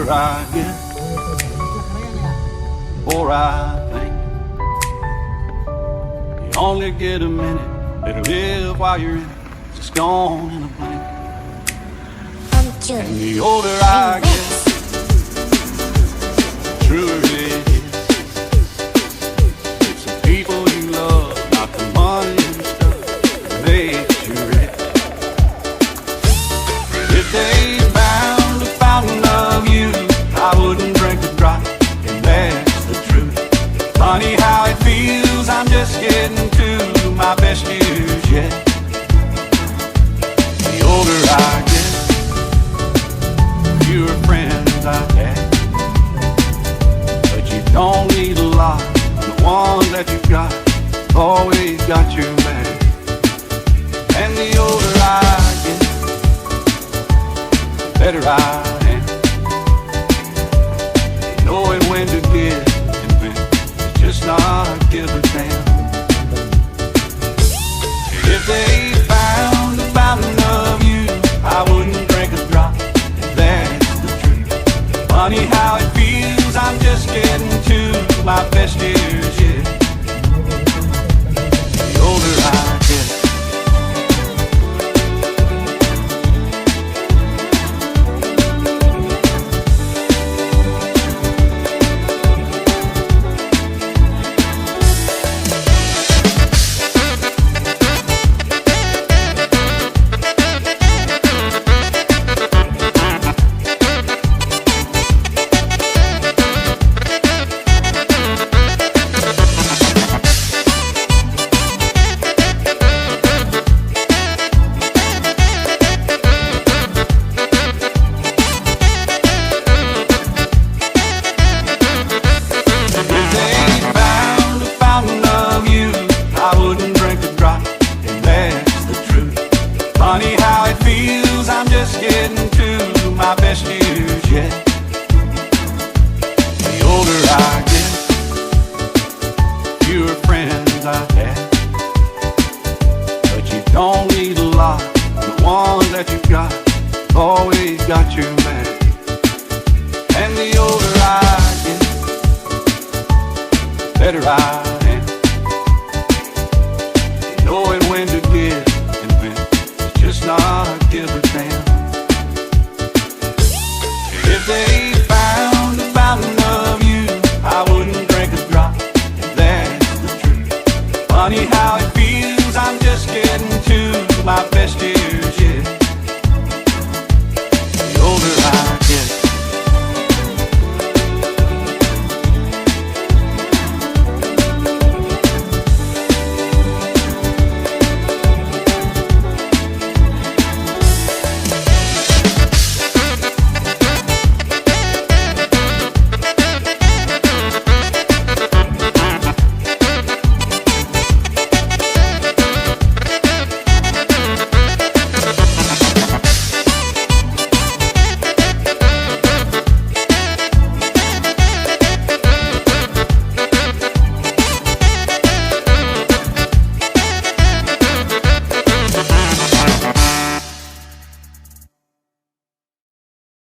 older I get, the more I think you only get a minute. Better live while you're in it. It's just gone in a blink. And the older I get, the truer it is. It's the people you love, not the money and stuff that makes you rich. If they found a fountain of youth, I wouldn't drink a drop, and that's the truth. Funny how it feels, I'm just getting to my best years yet. The older I get, the fewer friends I've had. But you don't need a lot, the ones that you've got always got your back. And the older I get, the better I am, knowing when to give and when to just not give a damn. If they found a fountain of youth, I wouldn't drink a drop, and that's the truth. Funny how it feels, I'm just getting to my best years yet. The older I get. Funny how it feels, I'm just getting to my best years yet. The older I get, fewer friends I've had. But you don't need a lot, the ones that you've got always got your back. And the older I get, the better I